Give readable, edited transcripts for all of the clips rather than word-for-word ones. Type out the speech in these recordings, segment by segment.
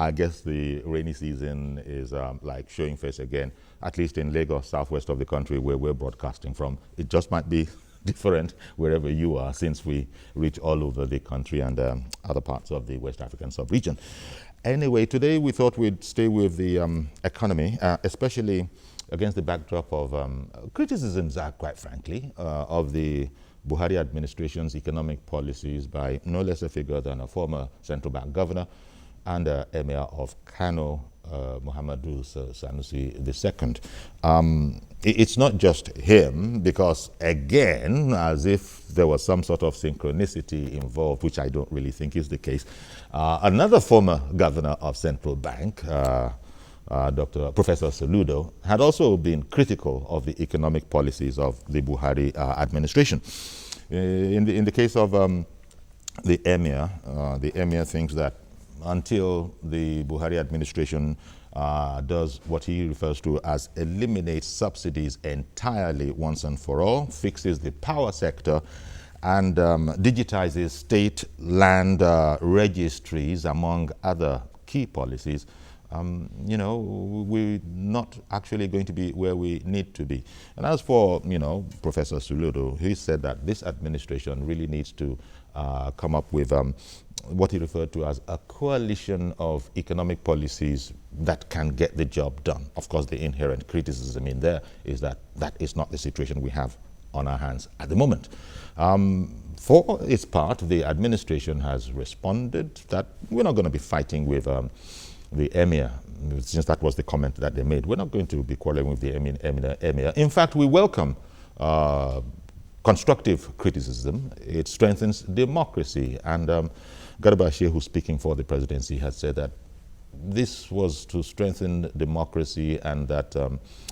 I guess the rainy season is like showing face again, at least in Lagos, southwest of the country, where we're broadcasting from. It just might be different wherever you are, since we reach all over the country and other parts of the West African sub-region. Anyway, today we thought we'd stay with the economy, especially against the backdrop of criticisms, quite frankly, of the Buhari administration's economic policies by no less a figure than a former central bank governor and Emir of Kano, Muhammadu Sanusi II. It's not just him, because again, as if there was some sort of synchronicity involved, which I don't really think is the case, another former governor of central bank, Professor Soludo, had also been critical of the economic policies of the Buhari administration. In the case of the Emir thinks that until the Buhari administration does what he refers to as eliminate subsidies entirely once and for all, fixes the power sector, and digitizes state land registries, among other key policies, we're not actually going to be where we need to be. And as for, Professor Soludo, he said that this administration really needs to come up with what he referred to as a coalition of economic policies that can get the job done. Of course, the inherent criticism in there is that that is not the situation we have on our hands at the moment. For its part, the administration has responded that we're not going to be fighting with the Emir, since that was the comment that they made. We're not going to be quarreling with the Emir. In fact, we welcome constructive criticism. It strengthens democracy. And Garba Shehu, speaking for the presidency, has said that this was to strengthen democracy and that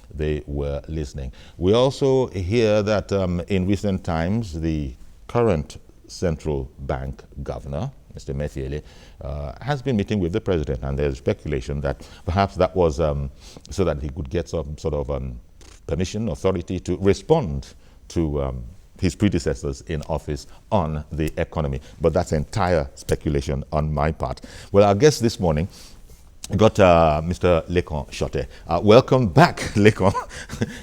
they were listening. We also hear that in recent times, the current central bank governor, Mr. Methiele, has been meeting with the president, and there's speculation that perhaps that was so that he could get some sort of permission, authority to respond to his predecessors in office on the economy. But that's entire speculation on my part. Well, our guest this morning got Mr. Lekan Shote. Welcome back, Lekan.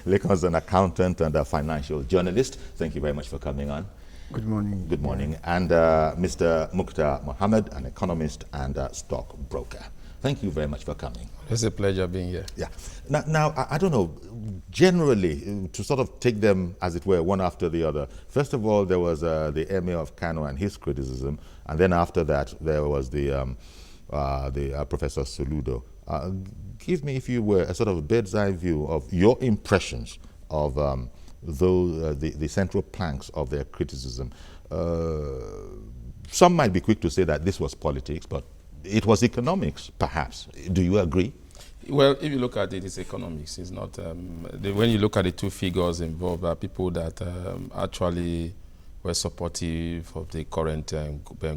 Lekan's an accountant and a financial journalist. Thank you very much for coming on. Good morning. Good morning. Yeah. And Mr. Mukhtar Mohammed, an economist and stockbroker. Thank you very much for coming. It's a pleasure being here. Yeah. Now, I don't know, generally, to sort of take them, as it were, one after the other. First of all, there was the Emir of Kano and his criticism, and then after that, there was the Professor Soludo. Give me, if you were, a sort of bird's eye view of your impressions of the central planks of their criticism. Some might be quick to say that this was politics, but it was economics, perhaps. Do you agree? Well, if you look at it, it's economics. It's not. When you look at the two figures involved, are people that actually were supportive of the current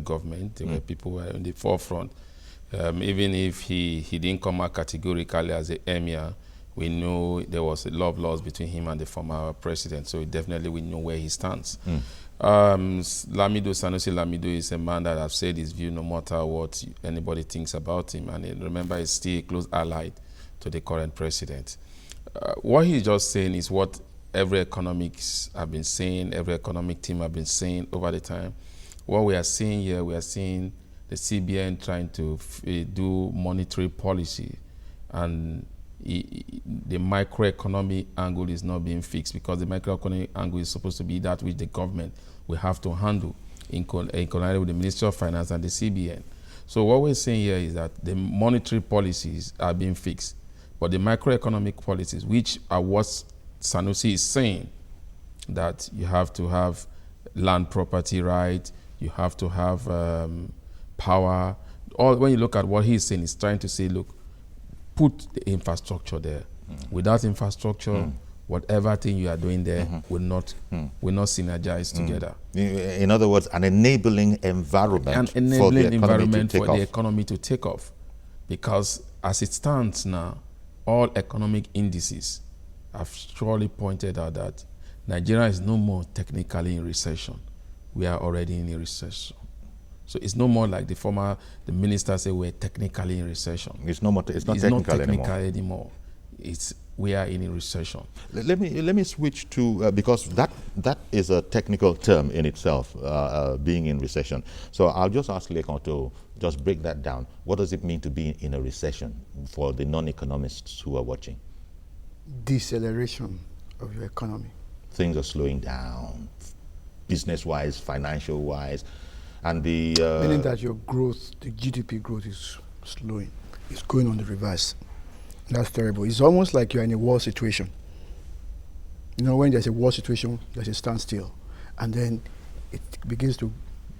government. They were people who were in the forefront. Even if he didn't come out categorically as the emir, we know there was a lot of loss between him and the former president, so definitely we know where he stands. Sanusi Lamido is a man that I've said his view no matter what anybody thinks about him, and remember, he's still a close ally to the current president. What he's just saying is what every economics have been saying, every economic team have been saying over the time. What we are seeing here, we are seeing the CBN trying to do monetary policy, and the microeconomic angle is not being fixed, because the microeconomic angle is supposed to be that which the government will have to handle in conjunction with the Ministry of Finance and the CBN. So what we're saying here is that the monetary policies are being fixed, but the microeconomic policies, which are what Sanusi is saying, that you have to have land property right, you have to have power. When you look at what he's saying, he's trying to say, look, put the infrastructure there. Without infrastructure, whatever thing you are doing there will not synergize together. In other words, an enabling environment, for the economy to take off. Because as it stands now, all economic indices have surely pointed out that Nigeria is no more technically in recession. We are already in a recession. So it's no more like the minister said we're technically in recession. It's not technical anymore. We are in a recession. Let me switch to because that is a technical term in itself, being in recession. So I'll just ask Lekan to just break that down. What does it mean to be in a recession for the non-economists who are watching? Deceleration of your economy. Things are slowing down, business-wise, financial-wise, and the meaning that your growth, the GDP growth, is slowing. It's going on the reverse. That's terrible. It's almost like you're in a war situation. You know, when there's a war situation, there's a standstill, and then it begins to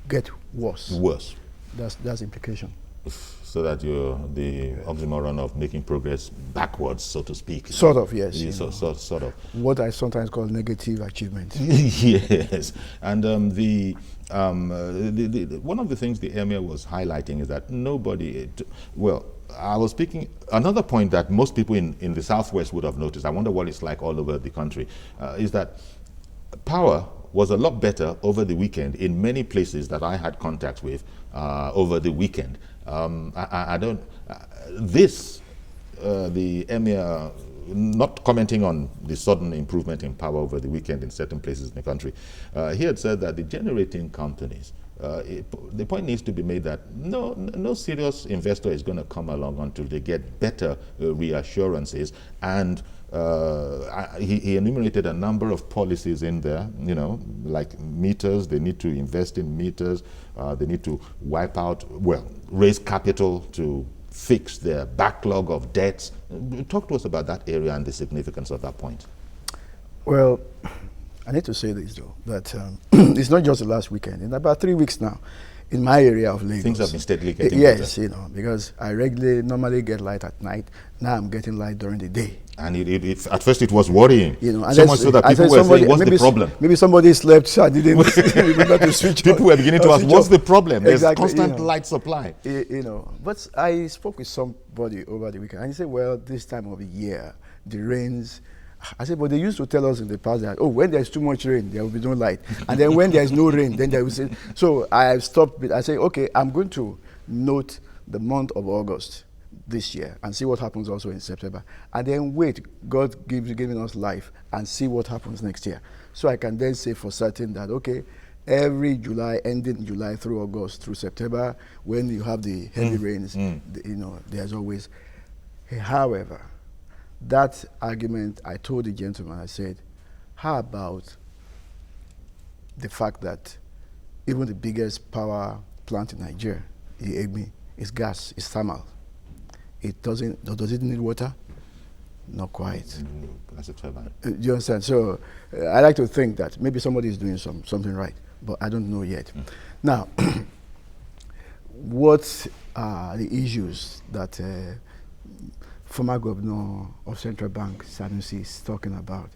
get worse. Worse. That's the implication. So that you're the oxymoron of making progress backwards, so to speak. Sort of, yes. Yeah, sort of. What I sometimes call negative achievement. Yes, and one of the things the Emir was highlighting is that I was speaking, another point that most people in the Southwest would have noticed, I wonder what it's like all over the country, is that power was a lot better over the weekend in many places that I had contact with over the weekend. The Emir, not commenting on the sudden improvement in power over the weekend in certain places in the country, he had said that the generating companies, the point needs to be made that no serious investor is going to come along until they get better reassurances. And he enumerated a number of policies in there, like meters. They need to invest in meters. They need to raise capital to fix their backlog of debts. Talk to us about that area and the significance of that point. Well, I need to say this, though, that it's not just the last weekend. In about 3 weeks now, in my area of Lagos, things have been steadily getting yes, better. Because I normally get light at night. Now I'm getting light during the day. And at first it was worrying. And so much so that people were saying, what's the problem? Maybe somebody slept, so I didn't remember to switch People were beginning to ask, what's the problem? There's exactly, constant light supply. But I spoke with somebody over the weekend, and he said, well, this time of the year, the rains. I said, but they used to tell us in the past that, when there's too much rain, there will be no light. And then when there's no rain, then there will be. So I stopped. I said, okay, I'm going to note the month of August this year and see what happens also in September. And then wait, God giving us life and see what happens next year. So I can then say for certain that, okay, every July, ending July through August, through September, when you have the heavy rains, there's always. However, that argument, I told the gentleman, I said, how about the fact that even the biggest power plant in Nigeria, the is gas, is thermal. Does it need water? Not quite. That's a turbine. Do you understand? So I like to think that maybe somebody is doing something right, but I don't know yet. Now, what are the issues that former governor of Central Bank, Sanusi, is talking about?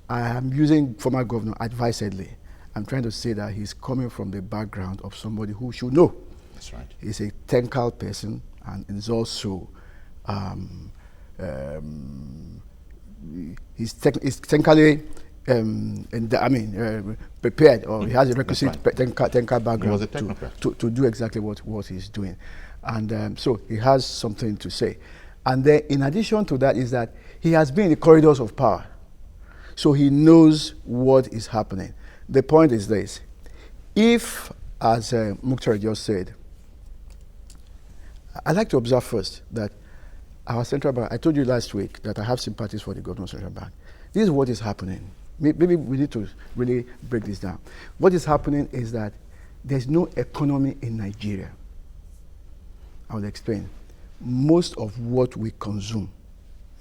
I am using former governor advisedly. I'm trying to say that he's coming from the background of somebody who should know. That's right. He's a technical person, and is also he's technically prepared, or he has a requisite technical background to do exactly what he's doing. And so he has something to say. And then in addition to that is that he has been in the corridors of power. So he knows what is happening. The point is this. If, as Mukhtar just said, I'd like to observe first that our central bank, I told you last week that I have sympathies for the governor of Central Bank. This is what is happening. Maybe we need to really break this down. What is happening is that there's no economy in Nigeria. I will explain. Most of what we consume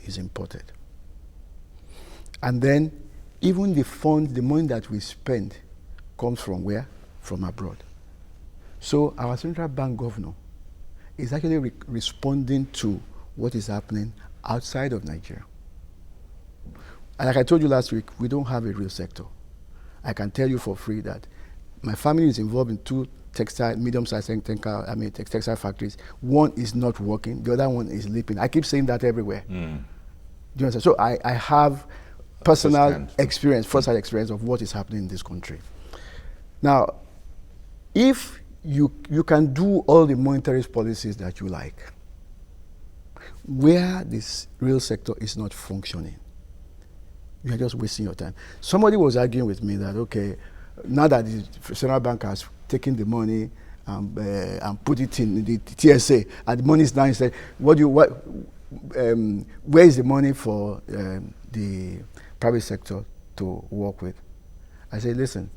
is imported. And then even the money that we spend comes from where? From abroad. So our central bank governor is actually responding to what is happening outside of Nigeria. And like I told you last week, we don't have a real sector. I can tell you for free that my family is involved in 2 medium-sized textile factories. One is not working, the other one is leaping. I keep saying that everywhere. Do you understand? So I have personal experience, first-hand experience of what is happening in this country. Now, if you can do all the monetary policies that you like. Where this real sector is not functioning, you are just wasting your time. Somebody was arguing with me that, okay, now that the central bank has taken the money and put it in the TSA, and the money is now instead, where is the money for the private sector to work with? I say, listen,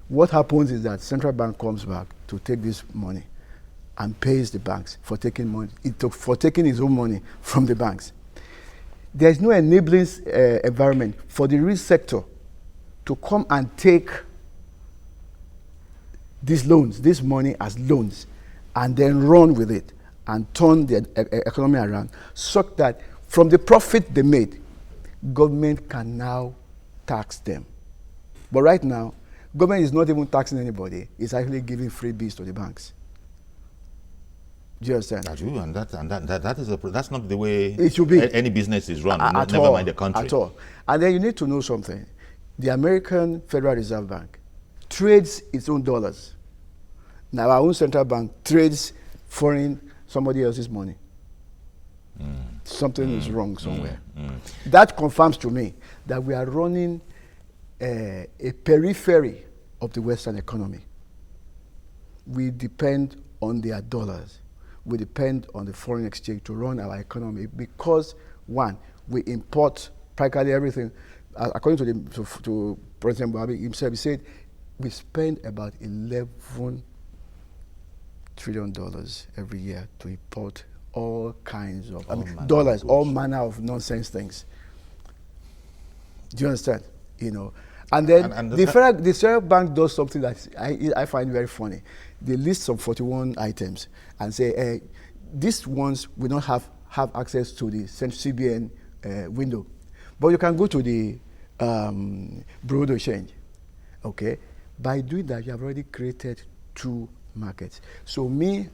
what happens is that central bank comes back to take this money and pays the banks for taking money, for taking his own money from the banks. There is no enabling environment for the real sector to come and take these loans, this money as loans, and then run with it and turn the economy around, such that from the profit they made, government can now tax them. But right now, government is not even taxing anybody. It's actually giving freebies to the banks. Do you understand? That's true, and that's not the way it should be. Any business is run. At never all, mind the country. At all. And then you need to know something. The American Federal Reserve Bank trades its own dollars. Now our own central bank trades somebody else's money. Something is wrong somewhere. That confirms to me that we are running a periphery of the Western economy. We depend on their dollars. We depend on the foreign exchange to run our economy because, one, we import practically everything. According to President Buhari himself, he said we spend about $11 trillion every year to import all kinds of dollars, all manner of nonsense things. Do you understand? You know, and then the central bank does something that I find very funny. They list some 41 items and say these ones will not have access to the CBN window, but you can go to the Bureau de Change. Okay, by doing that, you have already created two markets. So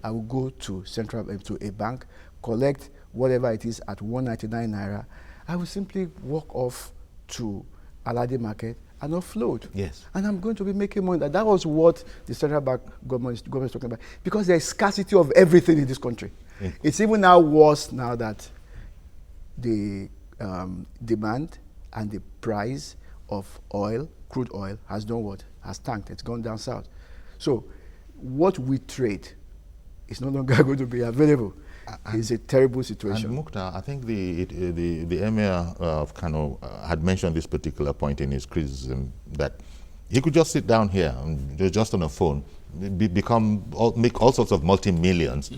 I will go to to a bank, collect whatever it is at 199 naira. I will simply walk off to Aladi market and offload. Yes. And I'm going to be making money. That was what the central bank government is talking about. Because there is scarcity of everything in this country. Yeah. It's even now worse now that the demand and the price of oil, crude oil, has done what? Has tanked. It's gone down south. So what we trade is no longer going to be available. It's a terrible situation. And Mukhtar, I think the Emir of Kano had mentioned this particular point in his criticism, that he could just sit down here and just on a phone, make all sorts of multi-millions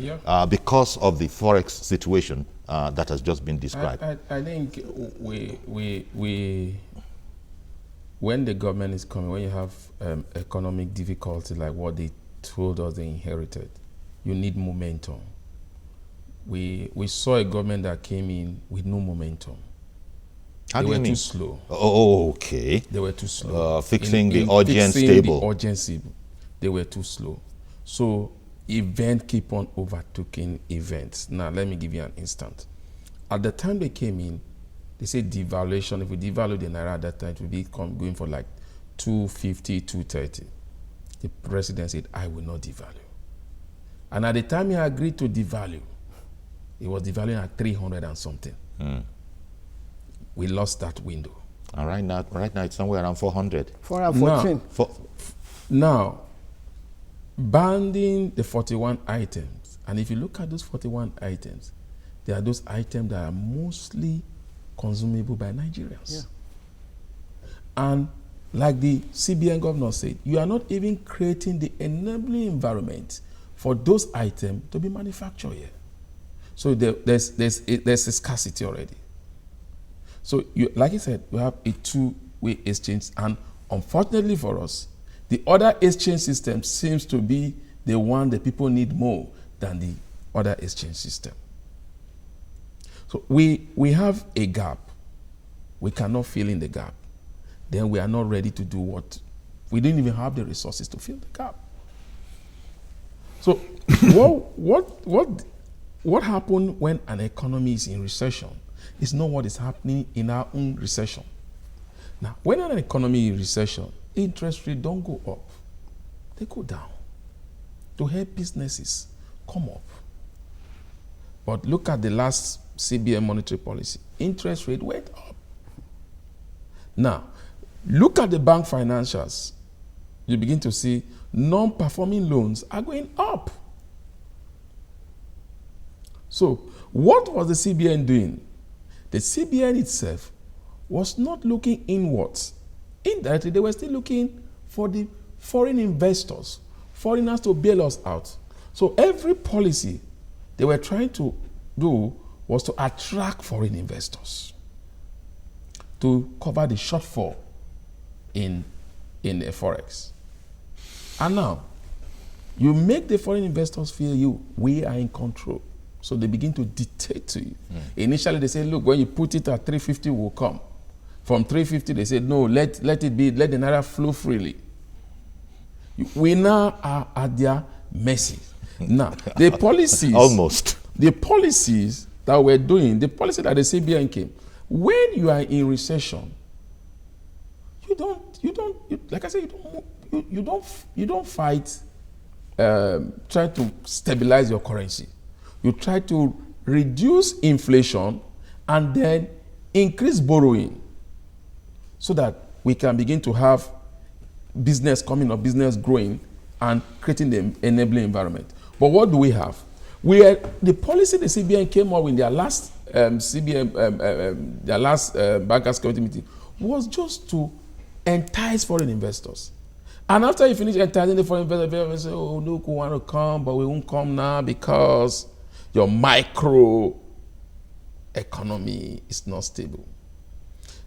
because of the forex situation that has just been described. I think when the government is coming, when you have economic difficulty like what they told us they inherited, you need momentum. We saw a government that came in with no momentum. How they do you were mean? Too slow. Oh, okay. They were too slow. Fixing the audience table. The urgency, they were too slow. So event keep on overtaking events. Now let me give you an instance. At the time they came in, they said devaluation. If we devalue the naira at that time, it would be going for like 250, 230. The president said, I will not devalue. And at the time he agreed to devalue, it was devaluing at 300 and something. We lost that window. And right now it's somewhere around 400. 414. Now, banding the 41 items, and if you look at those 41 items, they are those items that are mostly consumable by Nigerians. Yeah. And like the CBN governor said, you are not even creating the enabling environment for those items to be manufactured here. So there's a scarcity already. So like I said, we have a two-way exchange, and unfortunately for us, the other exchange system seems to be the one that people need more than the other exchange system. So we have a gap. We cannot fill in the gap. Then we are not ready to do we didn't even have the resources to fill the gap. So what happened when an economy is in recession is not what is happening in our own recession. Now, when an economy is in recession, interest rates don't go up, they go down. to help businesses come up. But look at the last CBN monetary policy. Interest rate went up. Now, look at the bank financials. You begin to see non-performing loans are going up. So, what was the CBN doing? The CBN itself was not looking inwards. Indirectly, they were still looking for the foreign investors, foreigners to bail us out. So every policy they were trying to do was to attract foreign investors to cover the shortfall in the forex. And now, you make the foreign investors feel we are in control. So they begin to dictate to you. Initially, they say, look, when you put it at 350, we'll come. From 350, they said, no, let the Naira flow freely. We now are at their mercy. Now, the policies... Almost. The policies that we're doing, the policy that the CBN came, when you are in recession, like I said, you don't fight trying to stabilize your currency. You try to reduce inflation and then increase borrowing so that we can begin to have business coming up, business growing, and creating the enabling environment. But what do we have? The policy the CBN came up with in their last bankers committee meeting was just to entice foreign investors. And after you finish enticing the foreign investors, say, oh, look, we want to come, but we won't come now because your micro economy is not stable.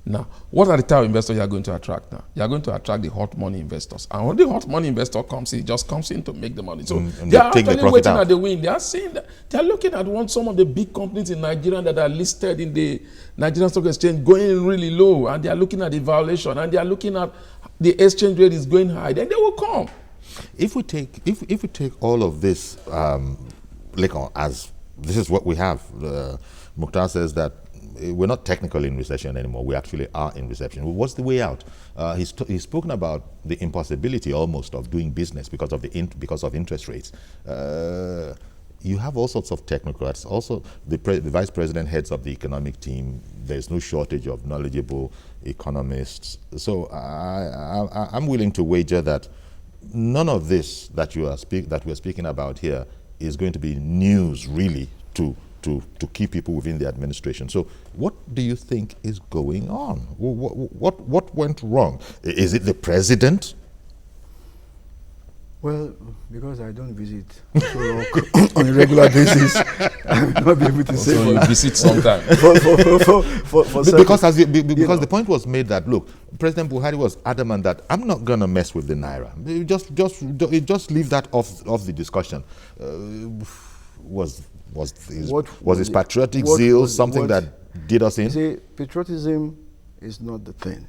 Now, what are the type of investors you are going to attract now? You are going to attract the hot money investors. And when the hot money investor comes in, he just comes in to make the money. So they are actually waiting at the wing. They are saying that they are looking at some of the big companies in Nigeria that are listed in the Nigerian Stock Exchange going really low, and they are looking at the valuation, and they are looking at the exchange rate is going high. Then they will come. If we take all of this, as this is what we have, Mukhtar says that we're not technically in recession anymore. We actually are in recession. What's the way out? He's spoken about the impossibility almost of doing business because of interest rates. You have all sorts of technocrats. Also, the vice president heads up the economic team. There's no shortage of knowledgeable economists. So I'm willing to wager that none of this that we're speaking about here is going to be news really to keep people within the administration. So what do you think is going on? What went wrong? Is it the president? Well, because I don't visit Aso on a regular basis, I will not be able to say. So you visit sometime. Because the point was made that, look, President Buhari was adamant that I'm not going to mess with the Naira. Just leave that off the discussion. Was his patriotic zeal something that did us in? See, patriotism is not the thing.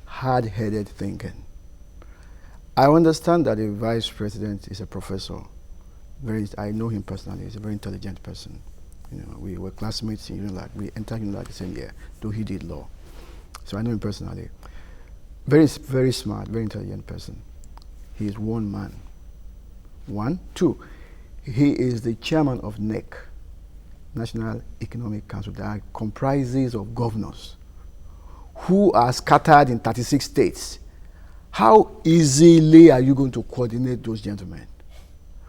Hard-headed thinking. I understand that the vice president is a professor. I know him personally. He's a very intelligent person. We were classmates in Unilag. We entered Unilag the same year, though he did law. So I know him personally. Very, very smart, very intelligent person. He is one man. One. Two, he is the chairman of NEC, National Economic Council, that comprises of governors who are scattered in 36 states. How easily are you going to coordinate those gentlemen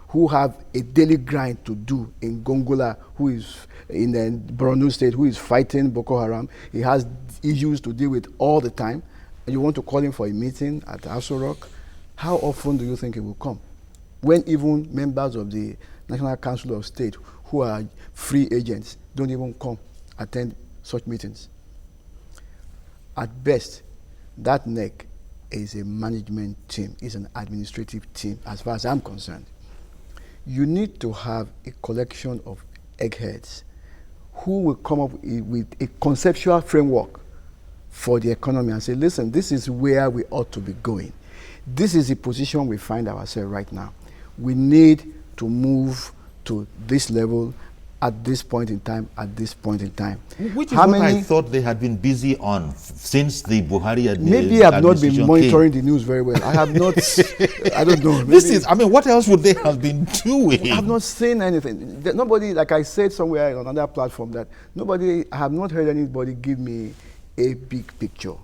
who have a daily grind to do in Gongola, who is in the Borno state, who is fighting Boko Haram? He has issues to deal with all the time. And you want to call him for a meeting at Aso Rock? How often do you think he will come? When even members of the National Council of State, who are free agents, don't even come attend such meetings. At best, that NEC is a management team, is an administrative team, as far as I'm concerned. You need to have a collection of eggheads who will come up with a conceptual framework for the economy and say, listen, this is where we ought to be going. This is the position we find ourselves right now. We need to move to this level at this point in time, at this point in time. Which is what I thought they had been busy on since the Buhari administration. Maybe I have not been monitoring the news very well. I have not, I don't know. What else would they have been doing? I have not seen anything. Nobody, like I said somewhere on another platform, that I have not heard anybody give me a big picture,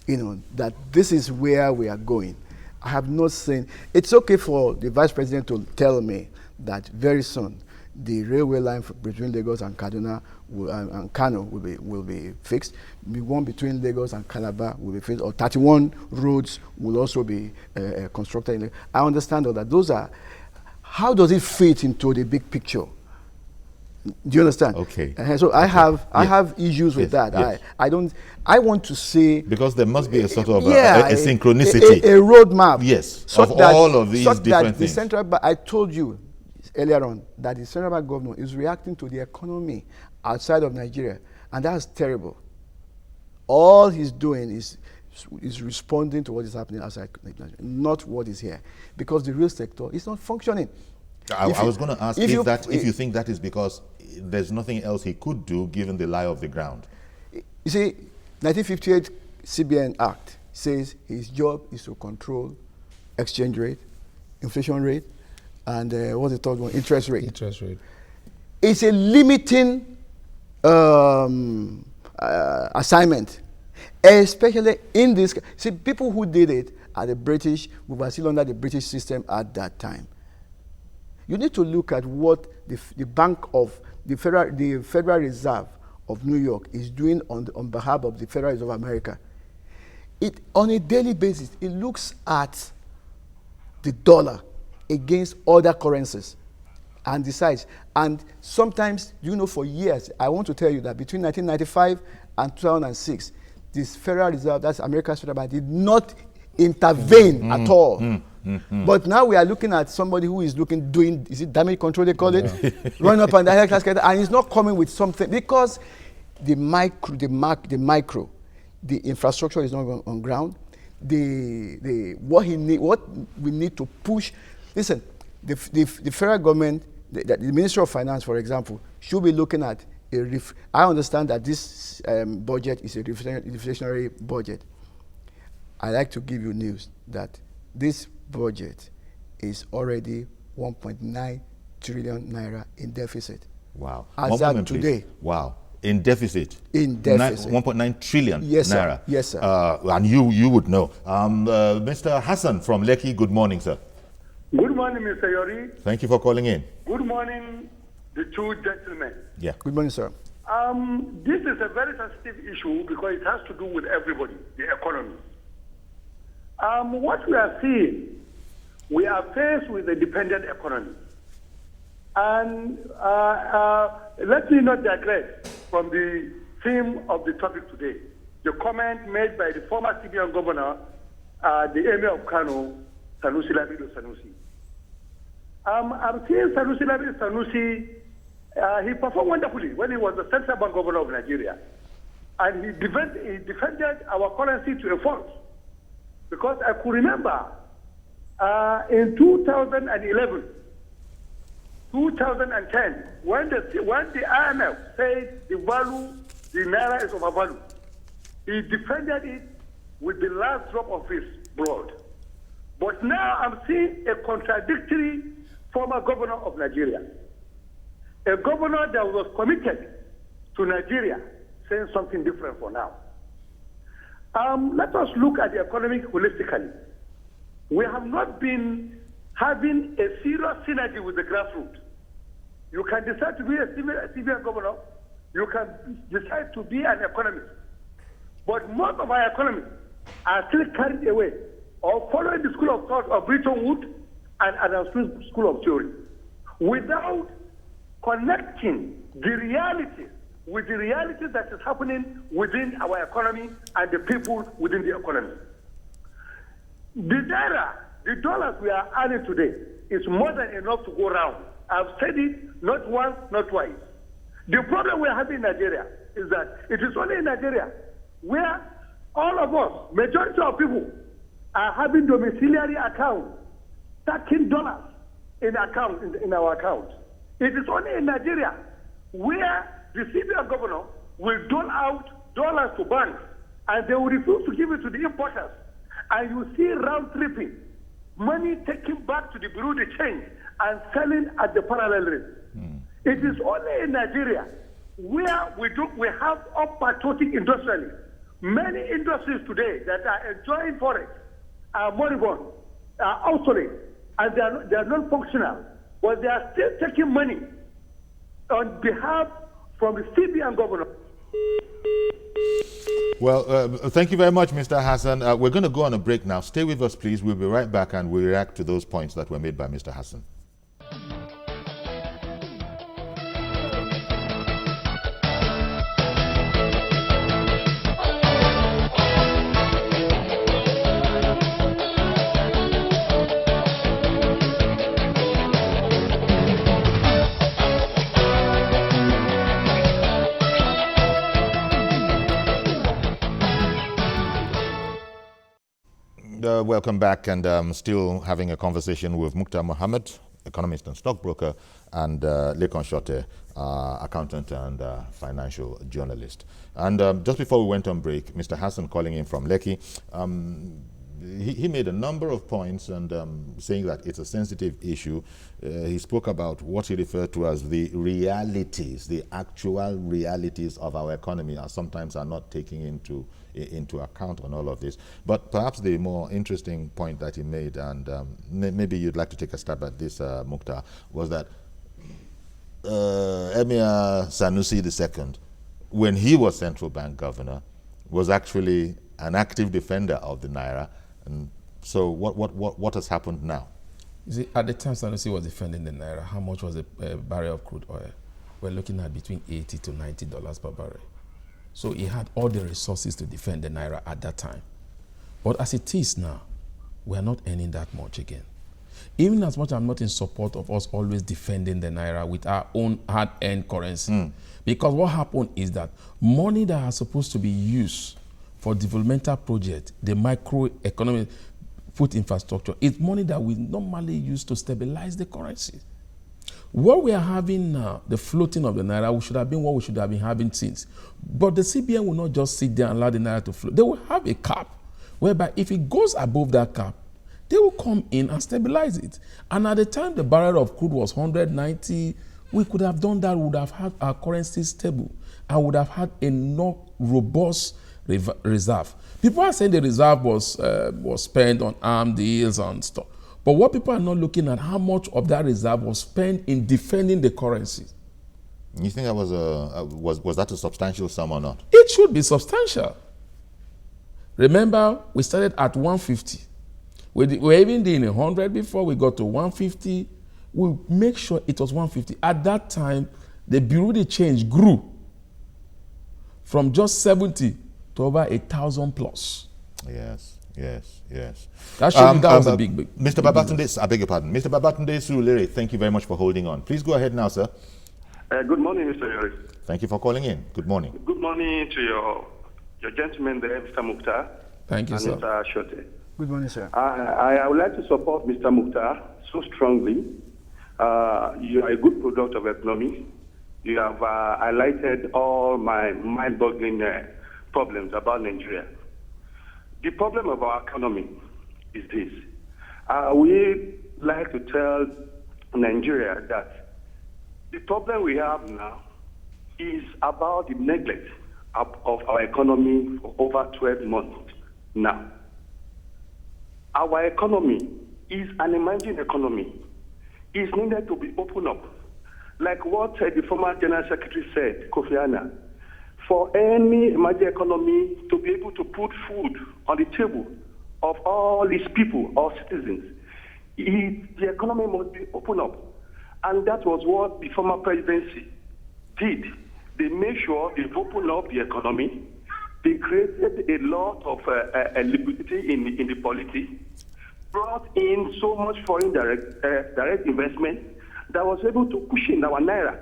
that this is where we are going. I have not seen. It's okay for the vice president to tell me that very soon the railway line between Lagos and Kaduna and Kano will be fixed. The one between Lagos and Calabar will be fixed, or 31 roads will also be constructed. I understand all that. Those are, how does it fit into the big picture? Do you understand? Okay. So I have issues with that. Yes. I want to see, because there must be a sort of a synchronicity, a roadmap. Yes, of all of these different things. The central bank, I told you earlier on that the central bank governor is reacting to the economy outside of Nigeria, and that's terrible. All he's doing is responding to what is happening outside Nigeria, not what is here, because the real sector is not functioning. I was going to ask if you think that is because there's nothing else he could do given the lie of the ground. You see, 1958 CBN Act says his job is to control exchange rate, inflation rate, and what's the third one? Interest rate. Interest rate. It's a limiting assignment, especially in this. See, people who did it are the British. We were still under the British system at that time. You need to look at what the Federal Reserve of New York is doing on behalf of the Federal Reserve of America. On a daily basis, it looks at the dollar against other currencies and decides. And sometimes, for years, I want to tell you that between 1995 and 2006, this Federal Reserve, that's America's Federal Bank, did not intervene at all. But now we are looking at somebody who is doing, is it damage control they call it? Running up and down, and he's not coming with something, because the infrastructure is not on ground. What we need to push. Listen, the federal government, the Ministry of Finance, for example, should be looking at I understand that this budget is a reflationary budget. I like to give you news that this budget is already 1.9 trillion naira in deficit. Wow. As of today. Please. Wow. In deficit. 1.9 trillion yes, naira. Sir. Yes, sir. And you would know. Mr. Hassan from Lekki, good morning, sir. Good morning, Mr. Yori. Thank you for calling in. Good morning, the two gentlemen. Yeah. Good morning, sir. This is a very sensitive issue because it has to do with everybody, the economy. What we are seeing, we are faced with a dependent economy. And let me not digress from the theme of the topic today. The comment made by the former CBN governor, the Emir of Kano, Sanusi Lamido Sanusi. I'm seeing Sanusi Lamido Sanusi, he performed wonderfully when he was the central bank governor of Nigeria. And he defended our currency to a fault. Because I could remember in 2011, 2010, when the IMF said the naira is overvalued, he defended it with the last drop of his blood. But now I'm seeing a contradictory former governor of Nigeria, a governor that was committed to Nigeria, saying something different for now. Let us look at the economy holistically. We have not been having a serious synergy with the grassroots. You can decide to be a civil governor. You can decide to be an economist. But most of our economists are still carried away or following the school of thought of Bretton Woods and Adam Smith's school of theory without connecting the reality with the reality that is happening within our economy and the people within the economy. The naira, the dollars we are earning today is more than enough to go around. I've said it not once, not twice. The problem we are having in Nigeria is that it is only in Nigeria where all of us, majority of people, are having domiciliary accounts, $13 in our account. It is only in Nigeria where the CBN governor will dole out dollars to banks, and they will refuse to give it to the importers. And you see round tripping, money taken back to the Bureau de Change and selling at the parallel rate. It is only in Nigeria where we have up-patriotic industrialists. Many industries today that are enjoying forex are moribund, are obsolete, and they are not functional, but they are still taking money on behalf from the CBN governor. Well, thank you very much, Mr. Hassan. We're going to go on a break now. Stay with us, please. We'll be right back and we'll react to those points that were made by Mr. Hassan. Welcome back, and still having a conversation with Mukhtar Mohammed, economist and stockbroker, and Lekon Shote, accountant and financial journalist. And just before we went on break, Mr. Hassan, calling in from Lekki, he made a number of points and saying that it's a sensitive issue. He spoke about what he referred to as the realities, the actual realities of our economy, are sometimes are not taking into account on all of this. But perhaps the more interesting point that he made, and maybe you'd like to take a stab at this, Mukhtar, was that Emir Sanusi II, when he was central bank governor, was actually an active defender of the Naira. And so what has happened now? You see, at the time Sanusi was defending the Naira, how much was a barrel of crude oil? We're looking at between $80 to $90 per barrel. So he had all the resources to defend the Naira at that time. But as it is now, we are not earning that much again. Even as much I'm not in support of us always defending the Naira with our own hard-earned currency. Because what happened is that money that are supposed to be used for developmental projects, the microeconomic food infrastructure, is money that we normally use to stabilize the currency. What we are having now, the floating of the Naira, should have been what we should have been having since. But the CBN will not just sit there and allow the Naira to float. They will have a cap, whereby if it goes above that cap, they will come in and stabilize it. And at the time the barrel of crude was 190, we could have done that, we would have had our currency stable, and would have had enough robust reserve. People are saying the reserve was spent on armed deals and stuff. But what people are not looking at, how much of that reserve was spent in defending the currency. You think that was that a substantial sum or not? It should be substantial. Remember, we started at 150. We were even doing 100 before we got to 150. We make sure it was 150. At that time, the Bureau de Change grew from just 70 to over 1,000 plus. Yes. That was a big Mr. Babatunde, I beg your pardon. Mr. Babatunde Surulere, thank you very much for holding on. Please go ahead now, sir. Good morning, Mr. Yori. Thank you for calling in. Good morning. Good morning to your gentleman there, Mr. Mukhtar. Thank you, and sir. Mr. Shote. Good morning, sir. I would like to support Mr. Mukhtar so strongly. You are a good product of economy. You have highlighted all my mind-boggling problems about Nigeria. The problem of our economy is this. We like to tell Nigeria that the problem we have now is about the neglect of our economy for over 12 months now. Our economy is an emerging economy. It's needed to be opened up. Like what the former General Secretary said, Kofi Annan, for any emerging economy to be able to put food on the table of all its people, all citizens, the economy must be opened up. And that was what the former presidency did. They made sure they opened up the economy. They created a lot of liquidity in the polity, brought in so much foreign direct investment that was able to cushion our Naira.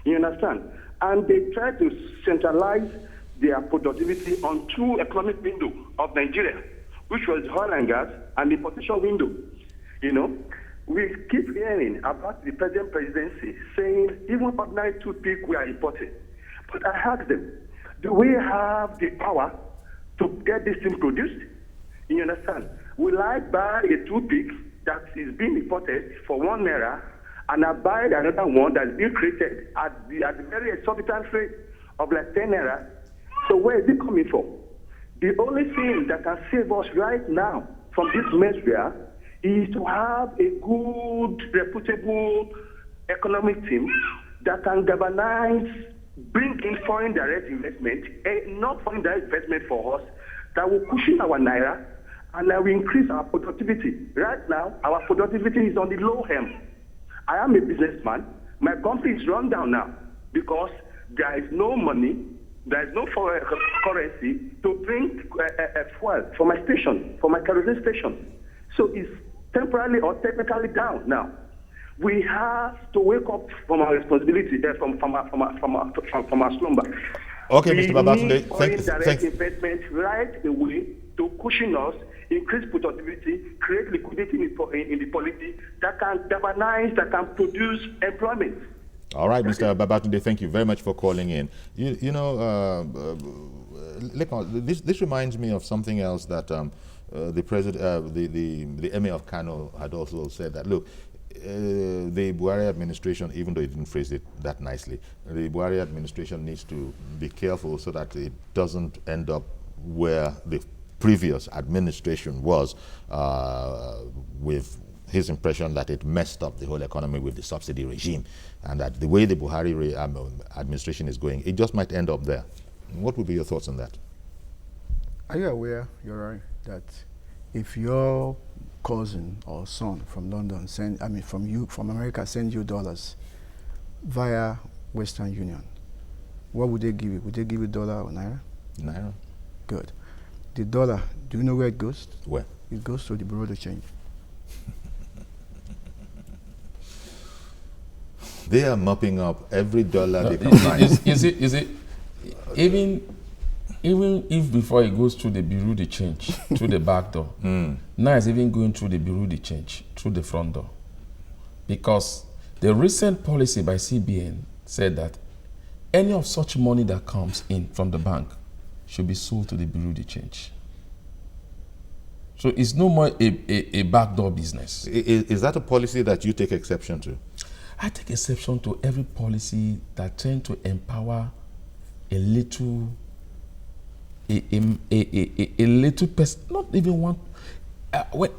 You understand? And they tried to centralize their productivity on two economic windows of Nigeria, which was oil and gas and the importation window. You know, we keep hearing about the present presidency saying even ordinary toothpick we are importing. But I ask them, do we have the power to get this thing produced? You understand? Will I buy a toothpick that is being imported for 1 naira and I buy another one that's being created at the very exorbitant rate of like 10 naira? So where is it coming from? The only thing that can save us right now from this mess we are is to have a good, reputable economic team that can galvanize, bring in foreign direct investment, not foreign direct investment for us, that will cushion our naira and that will increase our productivity. Right now, our productivity is on the low end. I am a businessman. My company is run down now because there is no money, there is no foreign currency to bring fuel for my station, for my kerosene station. So it's temporarily or technically down now. We have to wake up from our responsibility, from our slumber. Okay, we Mr. Babatunde, need foreign direct investment right away to cushion us, increase productivity, create liquidity in the polity that can galvanize, that can produce employment. All right, Mr. Babatunde, thank you very much for calling in. This reminds me of something else that the president, the Emir of Kano had also said that, look, the Buhari administration, even though it didn't phrase it that nicely, the Buhari administration needs to be careful so that it doesn't end up where the previous administration was, with his impression that it messed up the whole economy with the subsidy regime, and that the way the Buhari administration is going, it just might end up there. What would be your thoughts on that? Are you aware, you're right, that if your cousin or son from London from America send you dollars via Western Union, what would they give you? Would they give you dollar or naira? Naira. Good. The dollar, do you know where it goes? Where? It goes to the Bureau de Change. They are mopping up every dollar they can find. Is it even if before it goes through the Bureau de Change, through the back door, now it's even going through the Bureau de Change, through the front door. Because the recent policy by CBN said that any of such money that comes in from the bank should be sold to the Bureau de Change. So it's no more a backdoor business. Is that a policy that you take exception to? I take exception to every policy that tends to empower a little person, not even one.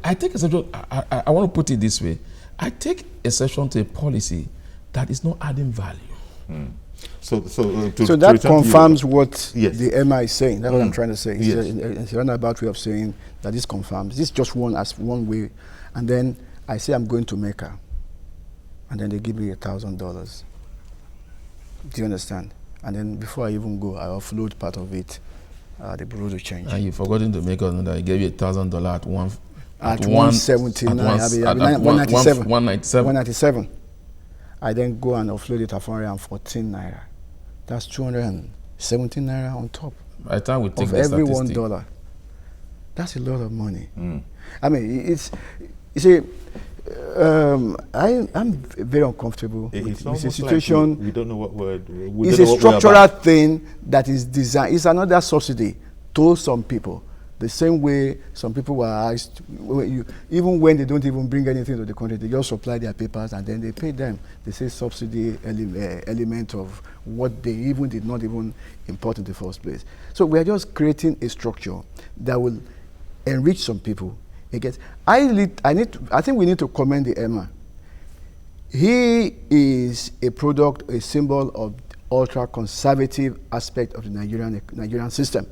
I take exception, I want to put it this way. I take exception to a policy that is not adding value. So that confirms what the Emma is saying. That's what I'm trying to say. It's a roundabout way of saying that this confirms. This is just one way. And then I say I'm going to Mecca. And then they give me $1,000. Do you understand? And then before I even go, I offload part of it. The Bureau de Change. And you've forgotten to make out that I gave you $1,000 at 179, 197. 197. I then go and offload it at 414 naira. That's 217 naira on top. By the time we take of the every statistic. $1. That's a lot of money. I mean, it's, you see, I'm very uncomfortable with the situation. Like we don't know what word. It's a structural thing that is designed. It's another subsidy to some people. The same way some people were asked, even when they don't even bring anything to the country, they just supply their papers and then they pay them. They say subsidy element of what they even did not even import in the first place. So we are just creating a structure that will enrich some people. I think we need to commend the Emma. He is a product, a symbol of ultra-conservative aspect of the Nigerian system.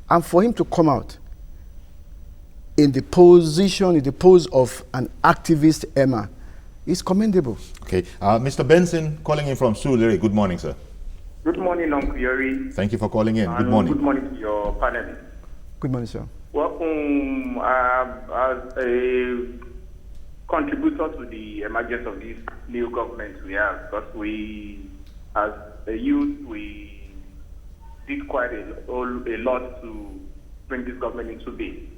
And for him to come out in the pose of an activist Emma is commendable. Okay. Mr. Benson calling in from Surulere. Good morning, sir. Good morning, Uncle Yori. Thank you for calling in. Good morning. Good morning to your panelists. Good morning, sir. Welcome as a contributor to the emergence of this new government we have, because we, as a youth, we did quite a lot to bring this government into being.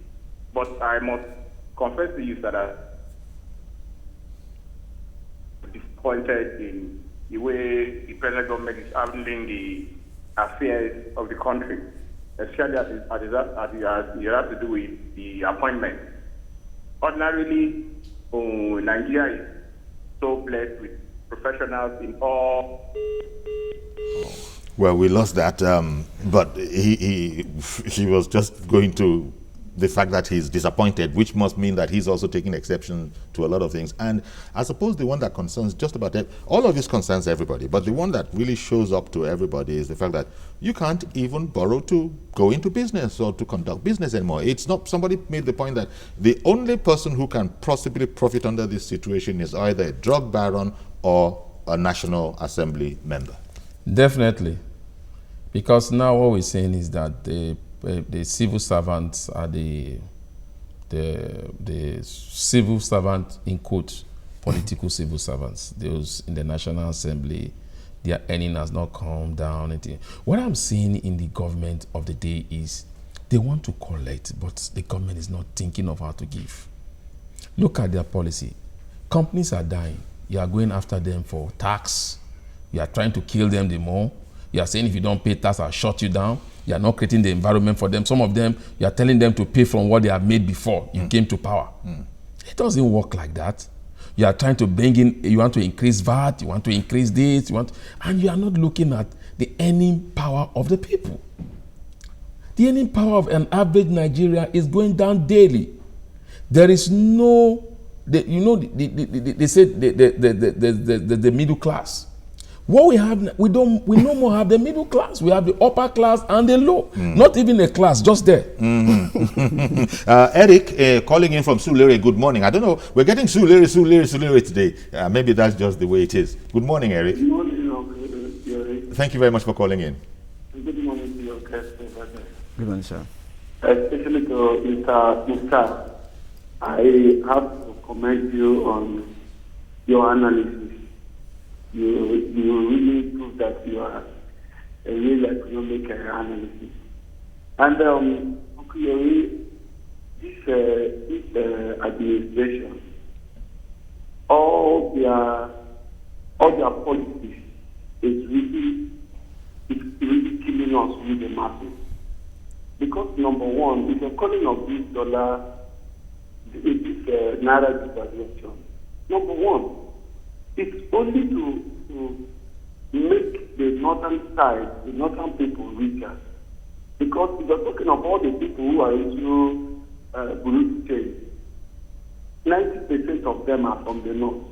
But I must confess to you that disappointed in the way the present government is handling the affairs of the country, especially as it has to do with the appointment. Ordinarily, Nigeria is so blessed with professionals in all. Well, we lost that, but he was just going to the fact that he's disappointed, which must mean that he's also taking exception to a lot of things. And I suppose the one that concerns just about all of this concerns everybody, but the one that really shows up to everybody is the fact that you can't even borrow to go into business or to conduct business anymore. It's not, somebody made the point that the only person who can possibly profit under this situation is either a drug baron or a National Assembly member. Definitely. Because now what we're saying is that the civil servants are the civil servant, in quote, political civil servants. Those in the National Assembly, their earning has not come down. What I'm seeing in the government of the day is they want to collect, but the government is not thinking of how to give. Look at their policy. Companies are dying. You are going after them for tax. You are trying to kill them the more. You are saying if you don't pay tax, I'll shut you down. You are not creating the environment for them. Some of them, you are telling them to pay from what they have made before you came to power. It doesn't work like that. You are trying to bring in, you want to increase VAT, you want to increase this, and you are not looking at the earning power of the people. The earning power of an average Nigeria is going down daily. There is no, they say the middle class. What we have, we no more have the middle class. We have the upper class and the low. Not even a class, just there. Eric, calling in from Sulere, good morning. I don't know, we're getting Sulere today. Maybe that's just the way it is. Good morning, Eric. Good morning, Eric. Thank you very much for calling in. Good morning to your guest. Good morning, sir. Especially to Mr. Mukhtar. I have to commend you on your analysis. You really prove that you are a real economic analysis. And this administration, all their policies is really killing us with the masses. Because number one, with the calling of this dollar, this naira devaluation, number one, it's only to make the northern side, the northern people richer. Because you're talking about all the people who are into Burundi trade. 90% of them are from the north.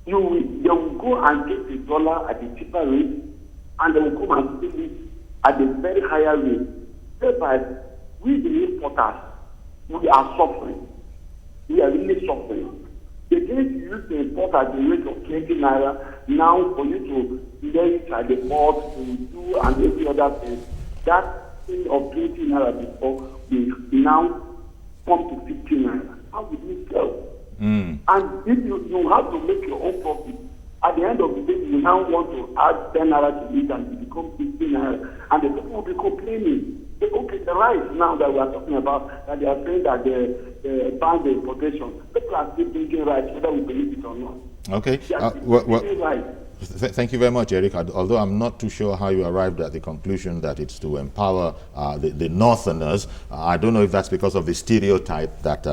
They will go and get the dollar at a cheaper rate, and they will come and sell it at a very higher rate. Thereby, we the importers, we are suffering. We are really suffering. The days you used to import at the rate of 20 naira, now for you to lay it at the port, to do and every other thing, that thing of 20 naira before will now come to 50 naira. How will you sell? And if you have to make your own profit, at the end of the day, you now want to add 10 naira to it and it becomes 50 naira, and the people will be complaining. Okay, the rice now that we are talking about, that they are saying that they ban the importation, people are still drinking rice, whether we believe it or not. Okay. Thank you very much, Eric. Although I'm not too sure how you arrived at the conclusion that it's to empower the Northerners. I don't know if that's because of the stereotype that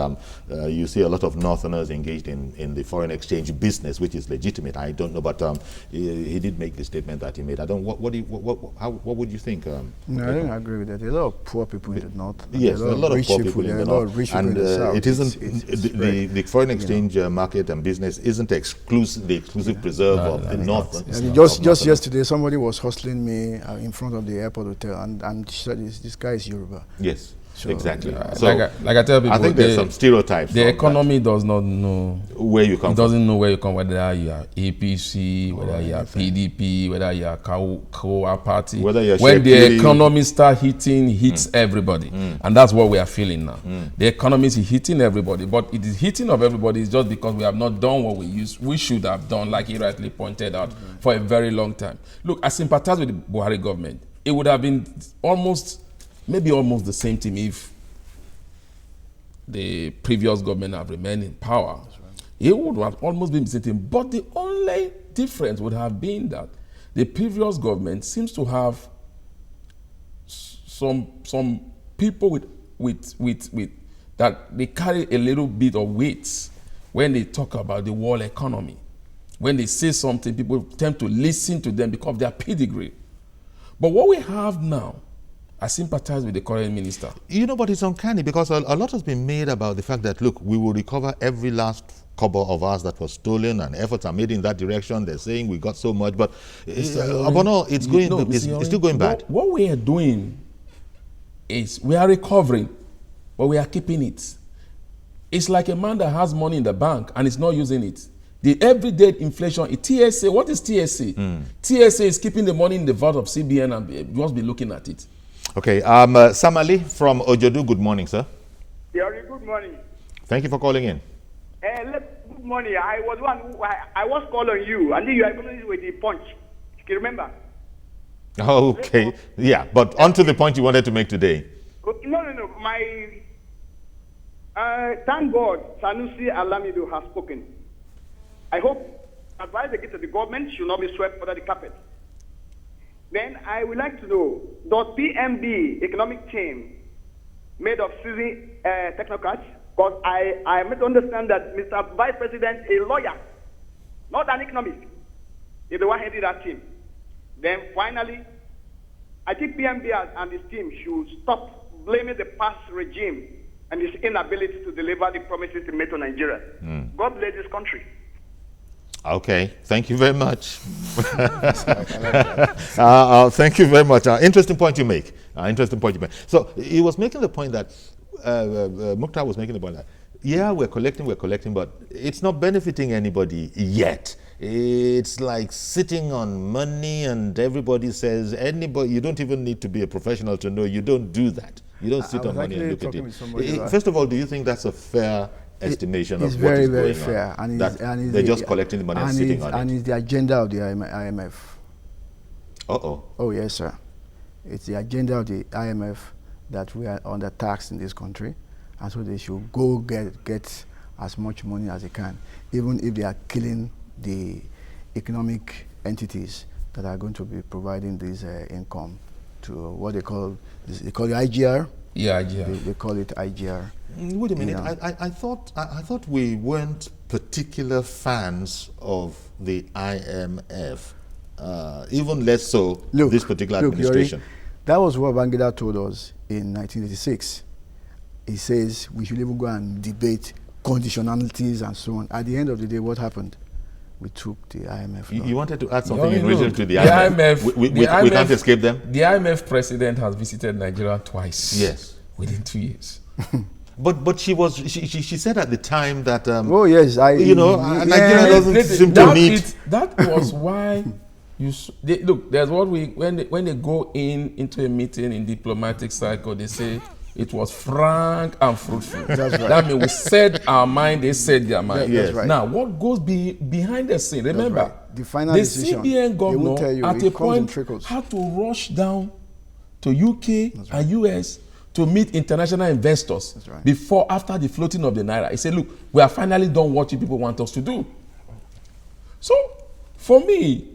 you see a lot of Northerners engaged in the foreign exchange business, which is legitimate. I don't know, but he did make the statement that he made. I don't. What would you think? No, I don't agree with that. There are a lot of poor people in the north. Yes, a lot of poor people in the north, and it isn't the foreign exchange market and business isn't the exclusive preserve of the north. Just yesterday, somebody was hustling me in front of the airport hotel, and she said, "This guy is Yoruba." Yes, so, exactly. So, like I tell people, I think there's some stereotypes. The economy does not know where you come. It doesn't know where you come, whether you are APC, whether you are PDP, whether you are COA party. When the economy start hitting, hits everybody, and that's what we are feeling now. The economy is hitting everybody, but it is hitting of everybody is just because we have not done what we should have done, like he rightly pointed out, for a very long time. Look, I sympathize with the Buhari government. It would have been maybe almost the same thing if the previous government have remained in power. It would have almost been the same thing. But the only only difference would have been that the previous government seems to have some people with that they carry a little bit of weight when they talk about the world economy. When they say something, people tend to listen to them because of their pedigree. But what we have now, I sympathize with the current minister. You know, but it's uncanny because a lot has been made about the fact that, look, we will recover every last kobo of ours that was stolen, and efforts are made in that direction. They're saying we got so much, but it's still going bad. What we are doing is we are recovering, but we are keeping it. It's like a man that has money in the bank and is not using it. The everyday inflation, TSA, what is TSA? TSA is keeping the money in the vault of CBN and you must be looking at it. Okay, Samali from Ojodu, good morning, sir. Good morning. Thank you for calling in. Good morning. I was calling you, and then you are coming with the punch. Can you remember? Okay, yeah, but on to the point you wanted to make today. No. Thank God, Sanusi Alamido has spoken. I hope advice they give to the government should not be swept under the carpet. Then I would like to know, does PMB economic team made of seasoned technocrats? Because I must understand that Mr. Vice President, a lawyer, not an economist, is the one heading that team. Then finally, I think PMB and his team should stop blaming the past regime and its inability to deliver the promises it made to Nigeria. God bless this country. Okay, thank you very much. Thank you very much. Interesting point you make. So he was making the point that, Mukhtar was making the point that, yeah, we're collecting, but it's not benefiting anybody yet. It's like sitting on money, and everybody says, you don't even need to be a professional to know you don't do that. You don't sit on money and look at it. First of all, do you think that's a fair estimation of what is going fair, on? And they're just collecting the money and sitting on it. And it's the agenda of the IMF. Oh, yes, sir. It's the agenda of the IMF that we are under tax in this country, and so they should go get as much money as they can, even if they are killing the economic entities that are going to be providing this income to what they call the IGR. Yeah, IGR. They call it IGR. Wait a minute. I thought we weren't particular fans of the IMF, even less so this particular administration. Yori, that was what Babangida told us in 1986. He says we should even go and debate conditionalities and so on. At the end of the day, what happened? We took the IMF. You wanted to add something in relation to the IMF. We can't escape them. The IMF president has visited Nigeria twice. Yes. Within 2 years. But she said at the time that Nigeria doesn't seem to need. That was why look. There's what when they go into a meeting in diplomatic cycle, they say it was frank and fruitful. That's right. That means we said our mind, they said their mind. Yes. That's right. Now, what goes behind the scene? Remember, right. The final decision, CBN governor at a point trickles. had to rush down to UK and US to meet international investors after the floating of the Naira. He said, look, we have finally done what you people want us to do. So, for me,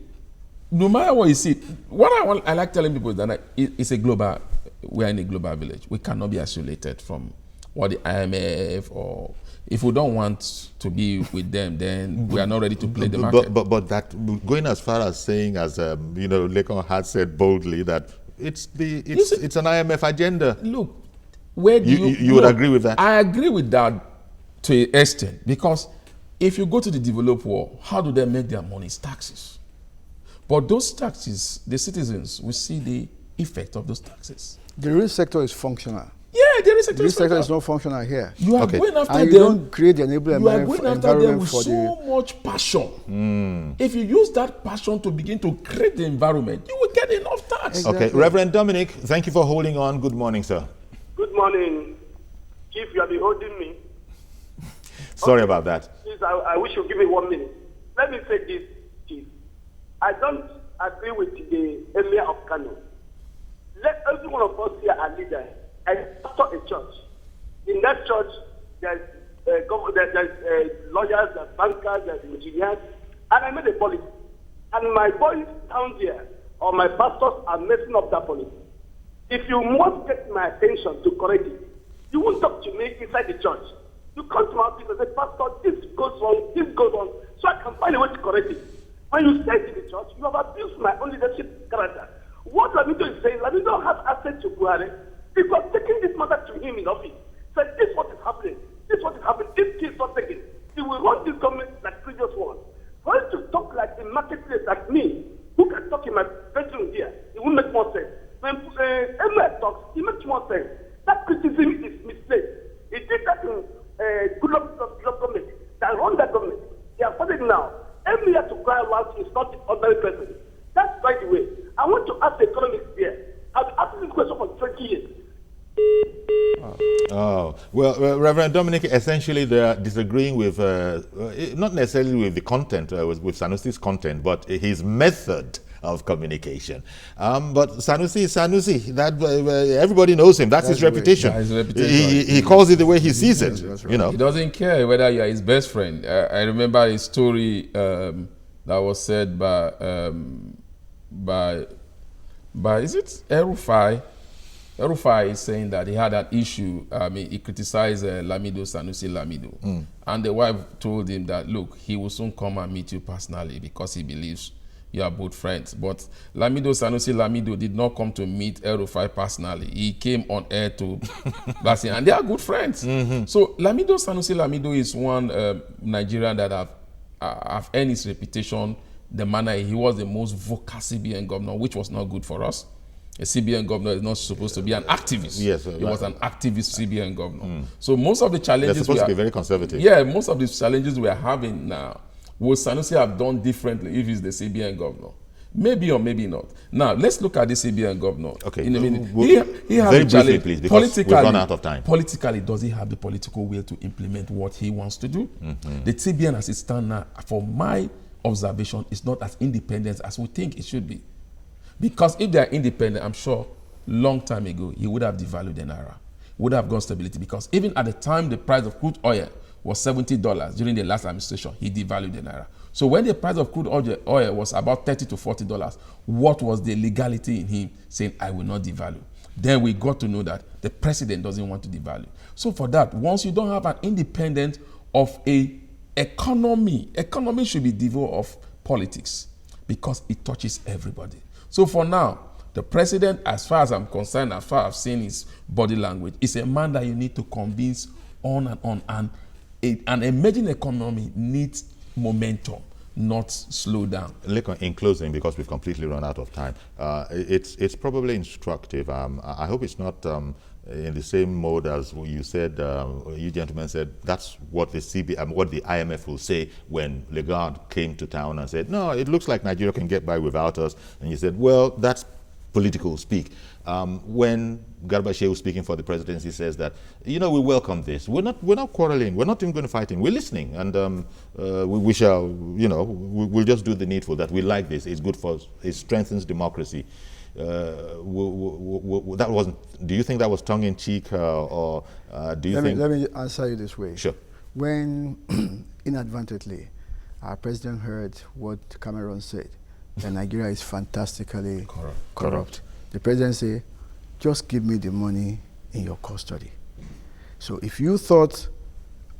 no matter what you see, what I like telling people is that it's a global, we are in a global village. We cannot be isolated from what the IMF, or if we don't want to be with them, then we are not ready to play the market. But that going as far as saying, as Lekon had said boldly, that it's an IMF agenda. Look, where do you would agree with that? I agree with that to an extent, because if you go to the developed world, how do they make their money? It's taxes. But those taxes, the citizens will see the effect of those taxes. The real sector is functional. Yeah, the real sector is not functional here. You are going after them. You don't create the enabling you are going after them with for so much passion. If you use that passion to begin to create the environment, you will get enough tax. Exactly. Okay, Reverend Dominic, thank you for holding on. Good morning, sir. Good morning. Chief, you have been holding me. Sorry about that. Please, I wish you give me 1 minute. Let me say this, Chief. I don't agree with the Emir of Kano. Let every one of us here are leaders. I pastor a church. In that church, there's lawyers, there's bankers, there's engineers. and I made a policy. And my boys down there, or my pastors, are messing up that policy. If you must get my attention to correct it, you won't talk to me inside the church. You come to my office and say, Pastor, this goes on, so I can find a way to correct it. When you say to the church, you have abused my own leadership character. What Lamido is saying, Lamido has access to Buhari because taking this matter to him in office, said, this is what is happening, this is what is happening, this case is not taken. He will run this government like previous one. For him to talk like a marketplace like me, who can talk in my bedroom here, it will make more sense. When Emma talks, it makes more sense. That criticism is misplaced. He did that in Goodluck government, that run that government. They are starting now. Every year to cry aloud is not the ordinary person. That's by the way. I want to ask the economists here. I've been asking this question for 20 years. Oh, well, Reverend Dominic, essentially they're disagreeing with, not necessarily with the content, with Sanusi's content, but his method of communication. But Sanusi, that everybody knows him. That's his reputation. His reputation. He calls it the way he sees it. Right. You know, He doesn't care whether you are his best friend. I remember a story that was said by is it El-Rufai? El-Rufai is saying that he had an issue. He criticized Sanusi Lamido. And the wife told him that, look, he will soon come and meet you personally because he believes you are both friends. But Sanusi Lamido did not come to meet El-Rufai personally. He came on air to blast him, and they are good friends. So Sanusi Lamido is one Nigerian that have earned his reputation. The manner he was the most vocal CBN governor, which was not good for us. A CBN governor is not supposed to be an activist. Yes, he was an activist CBN governor. So most of the they're challenges supposed to be very conservative. yeah, most of the challenges we are having now, would Sanusi have done differently if he's the CBN governor? Maybe or maybe not. Now, let's look at the CBN governor. Okay. In a minute. We'll- He has very a challenge. briefly, please, because we've run out of time. Politically, does he have the political will to implement what he wants to do? The CBN as it stands now, for my observation, is not as independent as we think it should be. Because if they are independent, I'm sure long time ago, he would have devalued the Naira, would have gone stability. Because even at the time the price of crude oil was $70 during the last administration, he devalued the Naira. So when the price of crude oil was about $30 to $40, what was the legality in him saying, I will not devalue? Then we got to know that the president doesn't want to devalue. So for that, once you don't have an independent of a economy should be devoid of politics because it touches everybody. So for now, the president, as far as I'm concerned, as far as I've seen his body language, is a man that you need to convince on and on. And an emerging economy needs momentum, not slow down. In closing, because we've completely run out of time, it's probably instructive. I hope it's not in the same mode as you said. You gentlemen said that's what the what the IMF will say when Lagarde came to town and said, no, it looks like Nigeria can get by without us. And you said, well, that's political speak. When Garba Shehu speaking for the presidency says that, we welcome this. We're not quarreling. We're not even going to fight him. We're listening, and we shall, we'll just do the needful. That we like this. It's good for us. It strengthens democracy. That wasn't. Do you think that was tongue in cheek, or do you think? Let me answer you this way. Sure. When inadvertently our president heard what Cameron said, that Nigeria is fantastically corrupt. The president said, just give me the money in your custody. So if you thought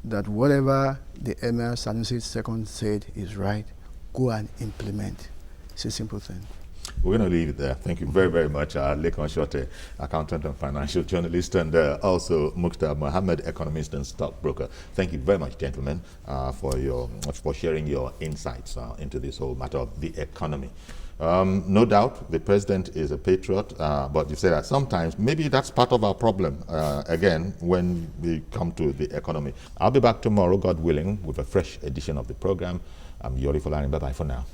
that whatever the Emir Sanusi II said is right, go and implement. It's a simple thing. We're going to leave it there. Thank you very, very much, Lekan Shote, accountant and financial journalist, and also Mukhtar Mohammed, economist and stockbroker. Thank you very much, gentlemen, for sharing your insights into this whole matter of the economy. No doubt, the president is a patriot, but you say that sometimes maybe that's part of our problem, again, when we come to the economy. I'll be back tomorrow, God willing, with a fresh edition of the program. I'm Yori Folani. Bye-bye for now.